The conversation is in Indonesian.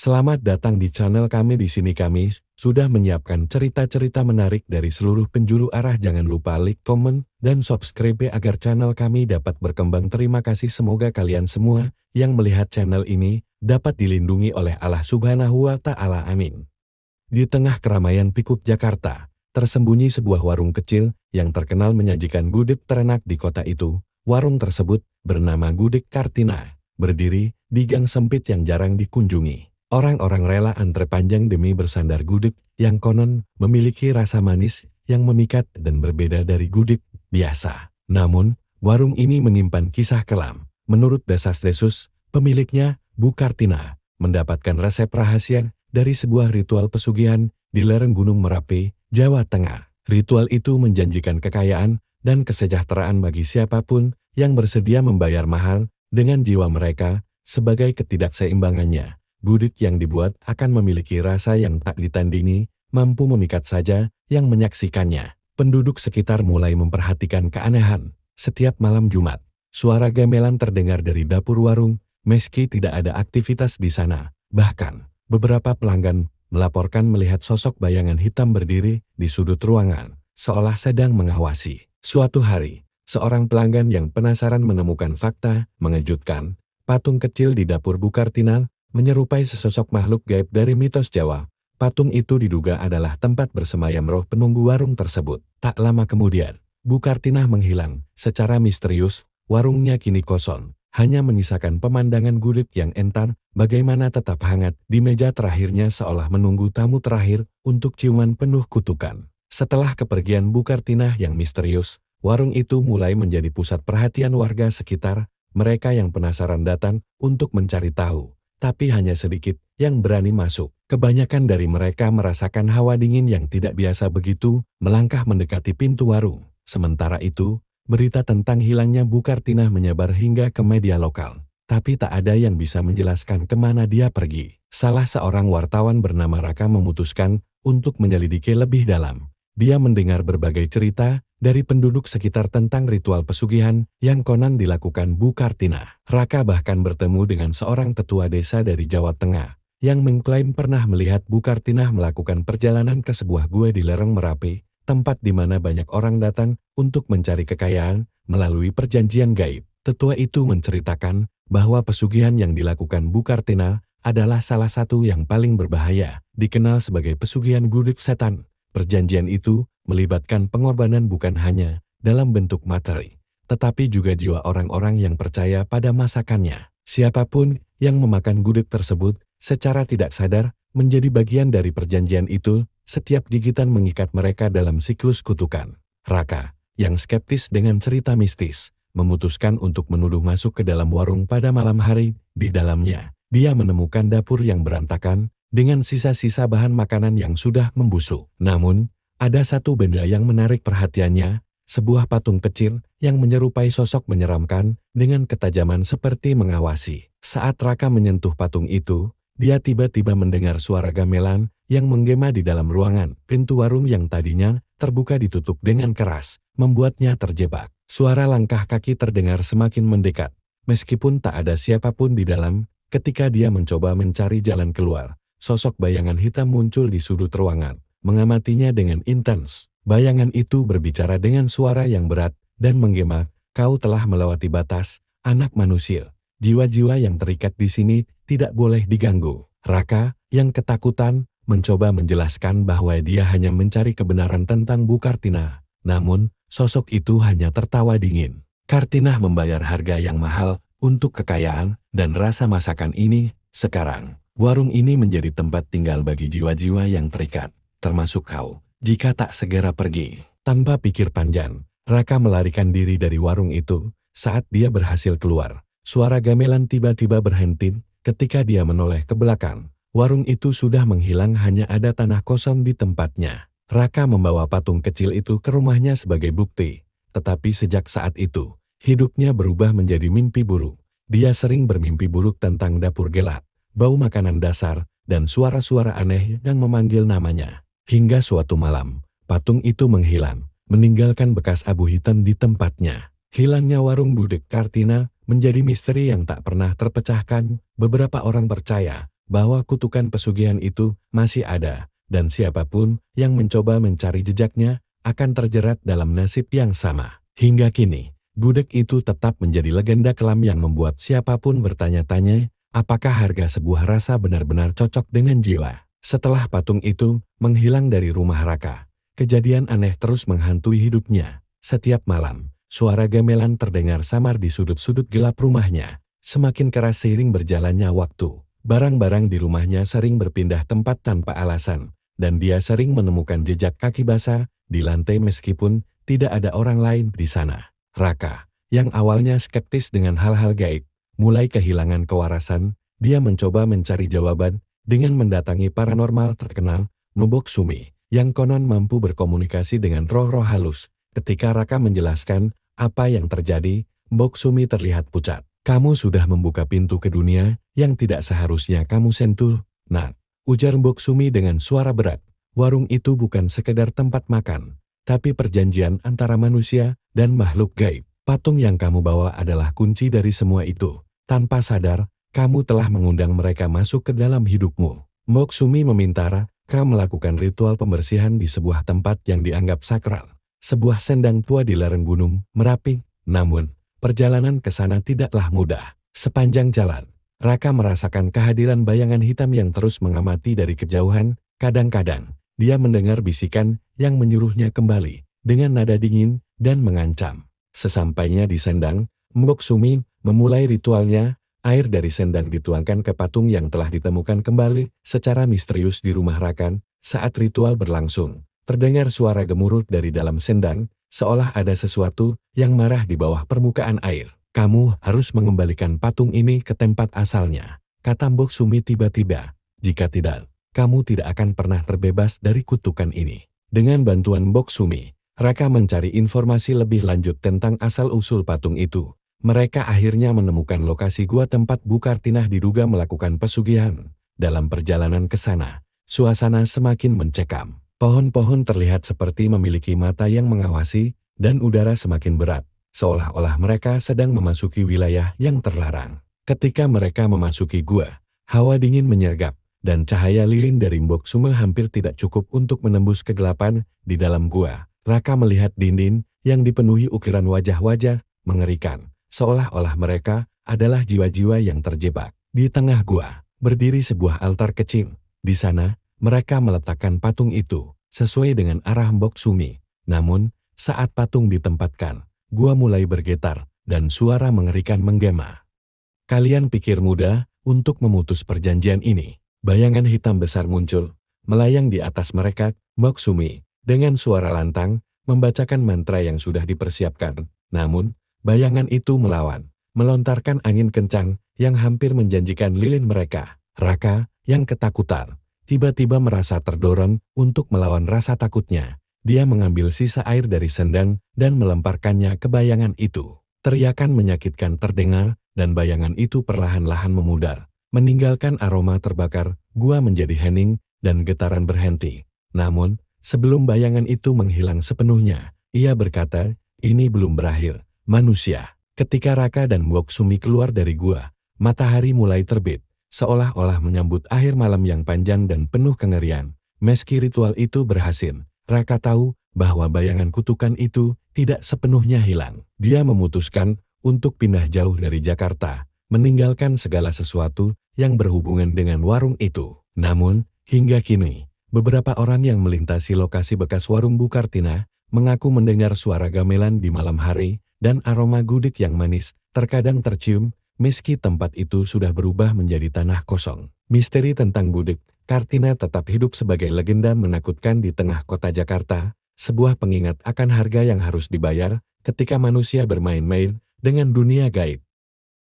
Selamat datang di channel kami. Di sini kami sudah menyiapkan cerita-cerita menarik dari seluruh penjuru arah. Jangan lupa like, komen, dan subscribe agar channel kami dapat berkembang. Terima kasih. Semoga kalian semua yang melihat channel ini dapat dilindungi oleh Allah Subhanahu wa Ta'ala. Amin. Di tengah keramaian Pikuk Jakarta, tersembunyi sebuah warung kecil yang terkenal menyajikan gudeg terenak di kota itu. Warung tersebut bernama Gudeg Kartina, berdiri di gang sempit yang jarang dikunjungi. Orang-orang rela antre panjang demi bersandar gudeg yang konon memiliki rasa manis yang memikat dan berbeda dari gudeg biasa. Namun, warung ini menyimpan kisah kelam. Menurut desas-desus, pemiliknya, Bu Kartina, mendapatkan resep rahasia dari sebuah ritual pesugihan di lereng Gunung Merapi, Jawa Tengah. Ritual itu menjanjikan kekayaan dan kesejahteraan bagi siapapun yang bersedia membayar mahal dengan jiwa mereka. Sebagai ketidakseimbangannya, gudeg yang dibuat akan memiliki rasa yang tak ditandingi, mampu memikat saja yang menyaksikannya. Penduduk sekitar mulai memperhatikan keanehan. Setiap malam Jumat, suara gamelan terdengar dari dapur warung, meski tidak ada aktivitas di sana. Bahkan, beberapa pelanggan melaporkan melihat sosok bayangan hitam berdiri di sudut ruangan, seolah sedang mengawasi. Suatu hari, seorang pelanggan yang penasaran menemukan fakta mengejutkan. Patung kecil di dapur Bu Kartina menyerupai sesosok makhluk gaib dari mitos Jawa. Patung itu diduga adalah tempat bersemayam roh penunggu warung tersebut. Tak lama kemudian, Bu Kartina menghilang. Secara misterius, warungnya kini kosong. Hanya menyisakan pemandangan gudeg yang entar, bagaimana tetap hangat di meja terakhirnya seolah menunggu tamu terakhir untuk ciuman penuh kutukan. Setelah kepergian Bu Kartina yang misterius, warung itu mulai menjadi pusat perhatian warga sekitar. Mereka yang penasaran datang untuk mencari tahu, tapi hanya sedikit yang berani masuk. Kebanyakan dari mereka merasakan hawa dingin yang tidak biasa begitu melangkah mendekati pintu warung. Sementara itu, berita tentang hilangnya Bu Kartina menyebar hingga ke media lokal. Tapi tak ada yang bisa menjelaskan kemana dia pergi. Salah seorang wartawan bernama Raka memutuskan untuk menyelidiki lebih dalam. Dia mendengar berbagai cerita dari penduduk sekitar tentang ritual pesugihan yang konon dilakukan Bu Kartina. Raka bahkan bertemu dengan seorang tetua desa dari Jawa Tengah yang mengklaim pernah melihat Bu Kartina melakukan perjalanan ke sebuah gua di lereng Merapi, tempat di mana banyak orang datang untuk mencari kekayaan melalui perjanjian gaib. Tetua itu menceritakan bahwa pesugihan yang dilakukan Bu Kartina adalah salah satu yang paling berbahaya, dikenal sebagai pesugihan gudeg setan. Perjanjian itu melibatkan pengorbanan bukan hanya dalam bentuk materi, tetapi juga jiwa orang-orang yang percaya pada masakannya. Siapapun yang memakan gudeg tersebut secara tidak sadar menjadi bagian dari perjanjian itu. Setiap gigitan mengikat mereka dalam siklus kutukan. Raka, yang skeptis dengan cerita mistis, memutuskan untuk menuduh masuk ke dalam warung pada malam hari. Di dalamnya, dia menemukan dapur yang berantakan dengan sisa-sisa bahan makanan yang sudah membusuk. Namun, ada satu benda yang menarik perhatiannya, sebuah patung kecil yang menyerupai sosok menyeramkan dengan ketajaman seperti mengawasi. Saat Raka menyentuh patung itu, dia tiba-tiba mendengar suara gamelan yang menggema di dalam ruangan. Pintu warung yang tadinya terbuka ditutup dengan keras, membuatnya terjebak. Suara langkah kaki terdengar semakin mendekat. Meskipun tak ada siapapun di dalam, ketika dia mencoba mencari jalan keluar, sosok bayangan hitam muncul di sudut ruangan, mengamatinya dengan intens. Bayangan itu berbicara dengan suara yang berat dan menggema, "Kau telah melewati batas, anak manusia. Jiwa-jiwa yang terikat di sini tidak boleh diganggu." Raka, yang ketakutan, mencoba menjelaskan bahwa dia hanya mencari kebenaran tentang Bu Kartina. Namun, sosok itu hanya tertawa dingin. Kartina membayar harga yang mahal untuk kekayaan dan rasa masakan ini. Sekarang, warung ini menjadi tempat tinggal bagi jiwa-jiwa yang terikat, termasuk kau. Jika tak segera pergi, tanpa pikir panjang, Raka melarikan diri dari warung itu. Saat dia berhasil keluar, suara gamelan tiba-tiba berhenti. Ketika dia menoleh ke belakang, warung itu sudah menghilang, hanya ada tanah kosong di tempatnya. Raka membawa patung kecil itu ke rumahnya sebagai bukti. Tetapi sejak saat itu, hidupnya berubah menjadi mimpi buruk. Dia sering bermimpi buruk tentang dapur gelap, bau makanan dasar, dan suara-suara aneh yang memanggil namanya. Hingga suatu malam, patung itu menghilang, meninggalkan bekas abu hitam di tempatnya. Hilangnya warung Gudeg Kartina menjadi misteri yang tak pernah terpecahkan. Beberapa orang percaya bahwa kutukan pesugihan itu masih ada, dan siapapun yang mencoba mencari jejaknya akan terjerat dalam nasib yang sama. Hingga kini, gudeg itu tetap menjadi legenda kelam yang membuat siapapun bertanya-tanya, apakah harga sebuah rasa benar-benar cocok dengan jiwa. Setelah patung itu menghilang dari rumah Raka, kejadian aneh terus menghantui hidupnya. Setiap malam, suara gamelan terdengar samar di sudut-sudut gelap rumahnya. Semakin keras seiring berjalannya waktu, barang-barang di rumahnya sering berpindah tempat tanpa alasan, dan dia sering menemukan jejak kaki basah di lantai meskipun tidak ada orang lain di sana. Raka, yang awalnya skeptis dengan hal-hal gaib, mulai kehilangan kewarasan. Dia mencoba mencari jawaban dengan mendatangi paranormal terkenal, Mbok Sumi, yang konon mampu berkomunikasi dengan roh-roh halus. Ketika Raka menjelaskan apa yang terjadi, Mbok Sumi terlihat pucat. Kamu sudah membuka pintu ke dunia yang tidak seharusnya kamu sentuh, Nak, ujar Mbok Sumi dengan suara berat. Warung itu bukan sekedar tempat makan, tapi perjanjian antara manusia dan makhluk gaib. Patung yang kamu bawa adalah kunci dari semua itu. Tanpa sadar, kamu telah mengundang mereka masuk ke dalam hidupmu. Mbok Sumi meminta Raka melakukan ritual pembersihan di sebuah tempat yang dianggap sakral, sebuah sendang tua di lereng gunung Merapi. Namun, perjalanan ke sana tidaklah mudah. Sepanjang jalan, Raka merasakan kehadiran bayangan hitam yang terus mengamati dari kejauhan. Kadang-kadang, dia mendengar bisikan yang menyuruhnya kembali dengan nada dingin dan mengancam. Sesampainya di sendang, Mbok Sumi memulai ritualnya. Air dari sendang dituangkan ke patung yang telah ditemukan kembali secara misterius di rumah Raka. Saat ritual berlangsung, terdengar suara gemuruh dari dalam sendang, seolah ada sesuatu yang marah di bawah permukaan air. Kamu harus mengembalikan patung ini ke tempat asalnya, kata Mbok Sumi tiba-tiba. Jika tidak, kamu tidak akan pernah terbebas dari kutukan ini. Dengan bantuan Mbok Sumi, Raka mencari informasi lebih lanjut tentang asal-usul patung itu. Mereka akhirnya menemukan lokasi gua tempat Bu Kartinah diduga melakukan pesugihan. Dalam perjalanan ke sana, suasana semakin mencekam. Pohon-pohon terlihat seperti memiliki mata yang mengawasi, dan udara semakin berat, seolah-olah mereka sedang memasuki wilayah yang terlarang. Ketika mereka memasuki gua, hawa dingin menyergap, dan cahaya lilin dari Mbok Sumi hampir tidak cukup untuk menembus kegelapan di dalam gua. Raka melihat dinding yang dipenuhi ukiran wajah-wajah mengerikan, seolah-olah mereka adalah jiwa-jiwa yang terjebak. Di tengah gua, berdiri sebuah altar kecil. Di sana, mereka meletakkan patung itu, sesuai dengan arah Mbok Sumi. Namun, saat patung ditempatkan, gua mulai bergetar, dan suara mengerikan menggema. Kalian pikir mudah untuk memutus perjanjian ini? Bayangan hitam besar muncul, melayang di atas mereka. Mbok Sumi, dengan suara lantang, membacakan mantra yang sudah dipersiapkan. Namun, bayangan itu melawan, melontarkan angin kencang yang hampir menjanjikan lilin mereka. Raka, yang ketakutan, tiba-tiba merasa terdorong untuk melawan rasa takutnya. Dia mengambil sisa air dari sendang dan melemparkannya ke bayangan itu. Teriakan menyakitkan terdengar, dan bayangan itu perlahan-lahan memudar, meninggalkan aroma terbakar. Gua menjadi hening, dan getaran berhenti. Namun, sebelum bayangan itu menghilang sepenuhnya, ia berkata, ini belum berakhir. Manusia. Ketika Raka dan Mbok Sumi keluar dari gua, matahari mulai terbit, seolah-olah menyambut akhir malam yang panjang dan penuh kengerian. Meski ritual itu berhasil, Raka tahu bahwa bayangan kutukan itu tidak sepenuhnya hilang. Dia memutuskan untuk pindah jauh dari Jakarta, meninggalkan segala sesuatu yang berhubungan dengan warung itu. Namun, hingga kini, beberapa orang yang melintasi lokasi bekas warung Bu Kartinah mengaku mendengar suara gamelan di malam hari, dan aroma gudeg yang manis terkadang tercium, meski tempat itu sudah berubah menjadi tanah kosong. Misteri tentang gudeg Kartinah tetap hidup sebagai legenda menakutkan di tengah kota Jakarta, sebuah pengingat akan harga yang harus dibayar ketika manusia bermain-main dengan dunia gaib.